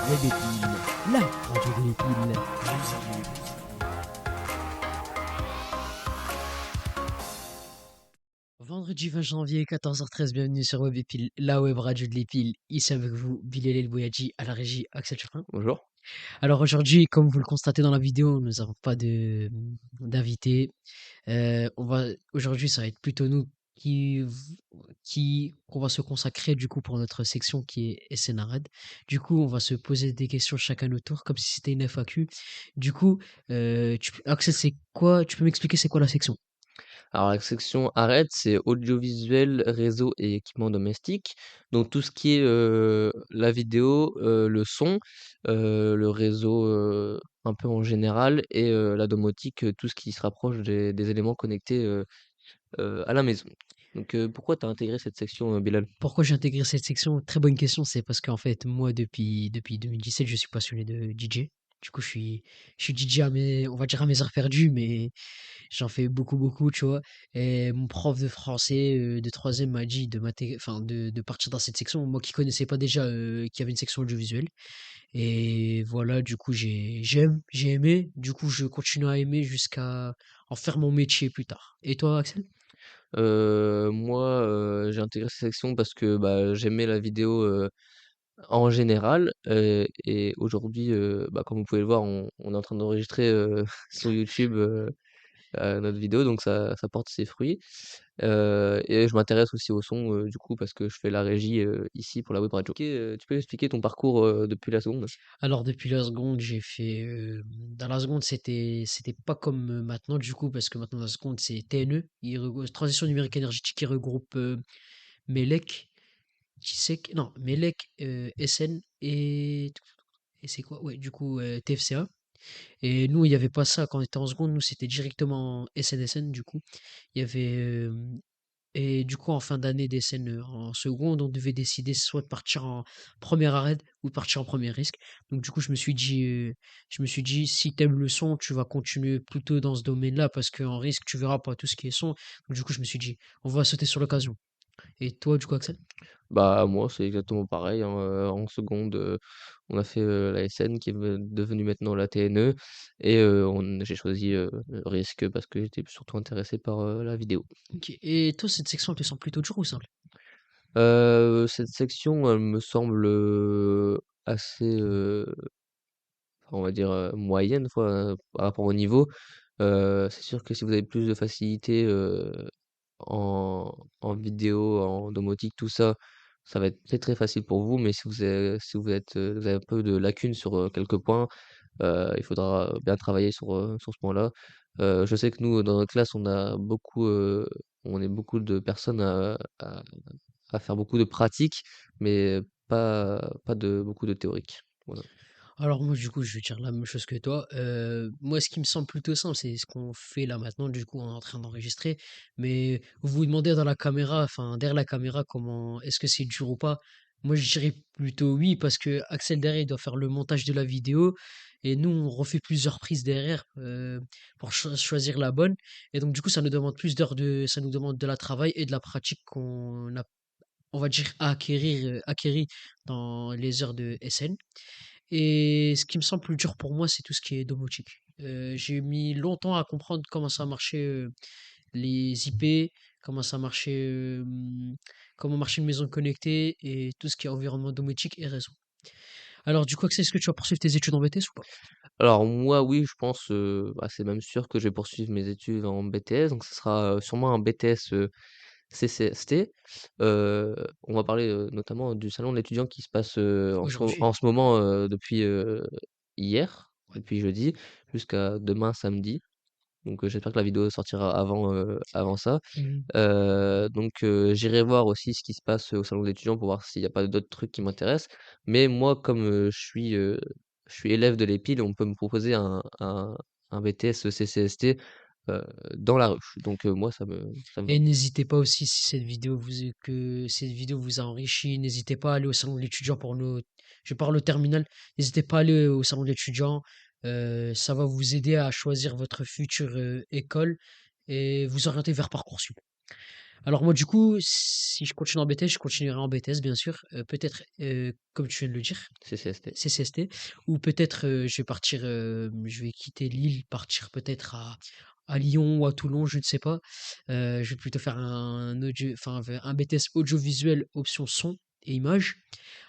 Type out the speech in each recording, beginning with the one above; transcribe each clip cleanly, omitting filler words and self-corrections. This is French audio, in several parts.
Web Épile, la radio de l'épile. Vendredi 20 janvier, 14h13, bienvenue sur Web Épile, la web radio de l'épile. Ici avec vous, Bilal El Bouyadji, à la régie, Axel Chafin. Bonjour. Alors aujourd'hui, comme vous le constatez dans la vidéo, nous n'avons pas d'invité. Aujourd'hui, ça va être plutôt nous qu'on va se consacrer du coup pour notre section qui est SNRED. Du coup, on va se poser des questions chacun notre tour, comme si c'était une FAQ. Du coup, Axel, c'est quoi? Tu peux m'expliquer c'est quoi la section? Alors la section ARED, c'est audiovisuel, réseau et équipements domestiques. Donc tout ce qui est la vidéo, le son, le réseau un peu en général et la domotique, tout ce qui se rapproche des éléments connectés à la maison. Donc pourquoi tu as intégré cette section, Bilal? Pourquoi j'ai intégré cette section? Très bonne question. C'est parce qu'en fait, moi, depuis 2017, je suis passionné de DJ. Du coup, je suis DJ on va dire à mes heures perdues, mais j'en fais beaucoup, beaucoup, tu vois. Et mon prof de français de troisième m'a dit de partir dans cette section. Moi qui connaissais pas déjà qu'il y avait une section audiovisuelle. Et voilà, du coup, j'ai aimé. Du coup, je continue à aimer jusqu'à en faire mon métier plus tard. Et toi, Axel? Moi, j'ai intégré cette section parce que, bah, j'aimais la vidéo, en général, et aujourd'hui, bah, comme vous pouvez le voir, on est en train d'enregistrer, sur YouTube, notre vidéo, donc ça porte ses fruits. Et je m'intéresse aussi au son, du coup, parce que je fais la régie, ici pour la web radio. OK, tu peux expliquer ton parcours, depuis la seconde? Alors depuis la seconde, dans la seconde, c'était pas comme maintenant du coup, parce que maintenant la seconde c'est TNE, Transition numérique énergétique qui regroupe MELEC, TISEC, non, MELEC, SN et c'est quoi? Ouais, du coup TFCA. Et nous, il n'y avait pas ça quand on était en seconde, nous c'était directement SNSN du coup. Il y avait et du coup, en fin d'année des scènes en seconde, on devait décider soit de partir en première arrêt ou de partir en premier risque. Donc du coup, je me suis dit, si t'aimes le son, tu vas continuer plutôt dans ce domaine-là parce qu'en risque, tu verras pas tout ce qui est son. Donc du coup, je me suis dit, on va sauter sur l'occasion. Et toi, du coup, Axel? Bah, moi, c'est exactement pareil, hein, en seconde, on a fait, la SN qui est devenue maintenant la TNE et j'ai choisi, Risque parce que j'étais surtout intéressé par, la vidéo. Ok. Et toi, cette section, elle te semble plutôt dure ou simple? Cette section, elle me semble, assez, on va dire, moyenne quoi, par rapport au niveau. C'est sûr que si vous avez plus de facilité, en vidéo, en domotique, tout ça, ça va être très, très facile pour vous. Mais vous avez un peu de lacunes sur, quelques points, il faudra bien travailler sur ce point-là. Je sais que nous, dans notre classe, on est beaucoup de personnes à faire beaucoup de pratiques, mais pas de beaucoup de théorique. Voilà. Alors moi, du coup, je vais dire la même chose que toi. Moi, ce qui me semble plutôt simple, c'est ce qu'on fait là maintenant. Du coup, on est en train d'enregistrer. Mais vous vous demandez dans la caméra, enfin derrière la caméra, comment est-ce que c'est dur ou pas? Moi, je dirais plutôt oui, parce que Axel derrière, il doit faire le montage de la vidéo. Et nous, on refait plusieurs prises derrière pour choisir la bonne. Et donc, du coup, ça nous demande de la travail et de la pratique qu'on a, on va dire, acquérir dans les heures de SN. Et ce qui me semble plus dur pour moi, c'est tout ce qui est domotique. J'ai mis longtemps à comprendre comment ça marchait, les IP, comment ça marchait, comment marchait une maison connectée et tout ce qui est environnement domotique et réseau. Alors du coup, Axel, est-ce que tu vas poursuivre tes études en BTS ou pas? Alors moi, oui, je pense, bah, c'est même sûr que je vais poursuivre mes études en BTS, donc ce sera, sûrement un BTS, CCST. On va parler, notamment du salon de l'étudiant qui se passe, Aujourd'hui. en ce moment, depuis, hier, depuis jeudi, jusqu'à demain samedi. Donc j'espère que la vidéo sortira avant ça. Mhm. J'irai voir aussi ce qui se passe au salon des étudiants pour voir s'il n'y a pas d'autres trucs qui m'intéressent. Mais moi, comme je suis élève de l'EPIL, on peut me proposer un BTS CCST dans la rue. Donc moi, ça me va. Et n'hésitez pas aussi si que cette vidéo vous a enrichi, n'hésitez pas à aller au salon de l'étudiant pour nos, je parle au terminal, n'hésitez pas à aller au salon de l'étudiant, ça va vous aider à choisir votre future école et vous orienter vers Parcoursup. Alors moi, du coup, si je continue en BTS, je continuerai en BTS, bien sûr. Peut-être, comme tu viens de le dire, CCST. CCST, ou peut-être je vais partir, je vais quitter Lille, partir peut-être à Lyon ou à Toulon, je ne sais pas. Je vais plutôt faire un BTS audiovisuel option son et image.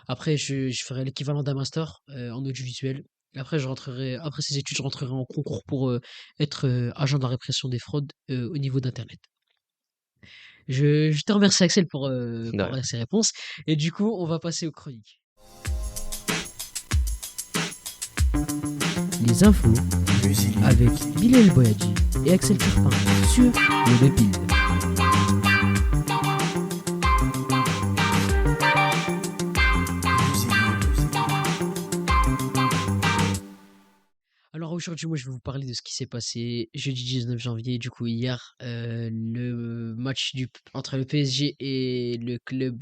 Après, je ferai l'équivalent d'un master en audiovisuel. Et après, après ces études, je rentrerai en concours pour être agent de la répression des fraudes au niveau d'Internet. Je te remercie Axel De pour rien. ces réponses. Et du coup, on va passer aux chroniques. Les infos avec Bilal Boyadji et Axel Turpin sur le Dépile. Alors aujourd'hui, moi, je vais vous parler de ce qui s'est passé jeudi 19 janvier, du coup hier, le match entre le PSG et le club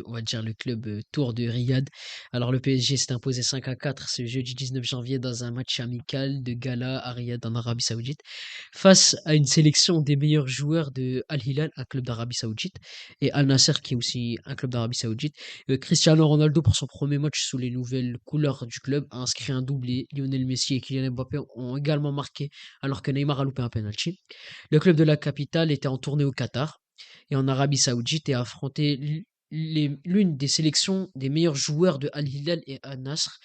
on va dire le club Tour de Riyad. Alors le PSG s'est imposé 5-4 ce jeudi 19 janvier dans un match amical de gala à Riyad en Arabie Saoudite, face à une sélection des meilleurs joueurs de Al Hilal, un club d'Arabie Saoudite, et Al Nasser qui est aussi un club d'Arabie Saoudite. Cristiano Ronaldo, pour son premier match sous les nouvelles couleurs du club, a inscrit un doublé. Lionel Messi et Kylian Mbappé ont également marqué, alors que Neymar a loupé un penalty. Le club de la capitale était en tournée au Qatar et en Arabie Saoudite et a affronté l'une des sélections des meilleurs joueurs de Al Hilal et Al Nasr.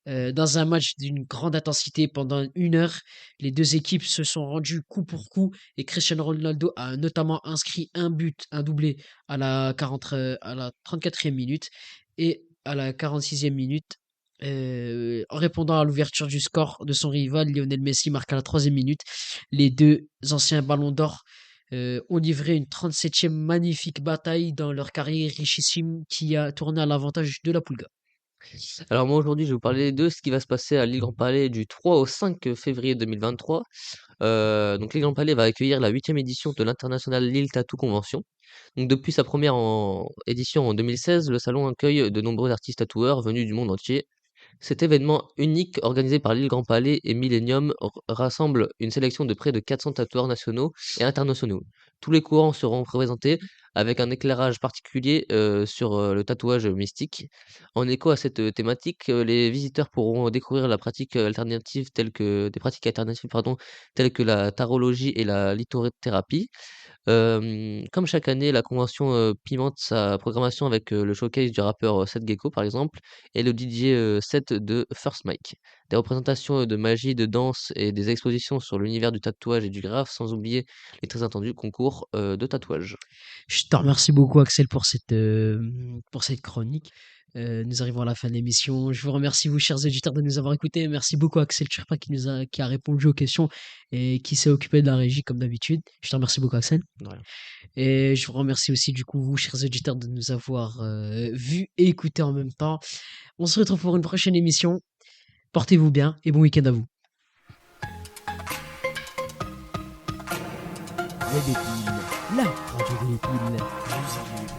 Dans un match d'une grande intensité pendant 1 heure, les deux équipes se sont rendues coup pour coup et Cristiano Ronaldo a notamment inscrit un but, un doublé à la 34e minute et à la 46e minute. En répondant à l'ouverture du score de son rival, Lionel Messi marque à la 3e minute. Les deux anciens ballons d'or ont livré une 37e magnifique bataille dans leur carrière richissime qui a tourné à l'avantage de la Pulga. Alors moi aujourd'hui, je vais vous parler de ce qui va se passer à l'Île Grand Palais du 3 au 5 février 2023. Donc l'Île Grand Palais va accueillir la 8e édition de l'International Lille Tattoo Convention. Donc depuis sa première édition en 2016, le salon accueille de nombreux artistes tatoueurs venus du monde entier. Cet événement unique, organisé par l'Île Grand Palais et Millennium, rassemble une sélection de près de 400 tatoueurs nationaux et internationaux. Tous les courants seront représentés avec un éclairage particulier sur le tatouage mystique. En écho à cette thématique, les visiteurs pourront découvrir des pratiques alternatives pardon, telles que la tarologie et la lithothérapie. Comme chaque année, la convention, pimente sa programmation avec, le showcase du rappeur, Seth Gecko par exemple et le DJ, set de First Mike. Des représentations, de magie, de danse et des expositions sur l'univers du tatouage et du graphe, sans oublier les très attendus concours, de tatouage. Je te remercie beaucoup Axel pour cette chronique. Nous arrivons à la fin de l'émission. Je vous remercie vous chers auditeurs de nous avoir écoutés. Merci beaucoup Axel Turpin qui a répondu aux questions et qui s'est occupé de la régie comme d'habitude. Je te remercie beaucoup Axel. De rien. Et je vous remercie aussi du coup vous chers auditeurs de nous avoir vus et écoutés en même temps. On se retrouve pour une prochaine émission. Portez-vous bien et bon week-end à vous. Les Dépiles, la radio des Dépiles.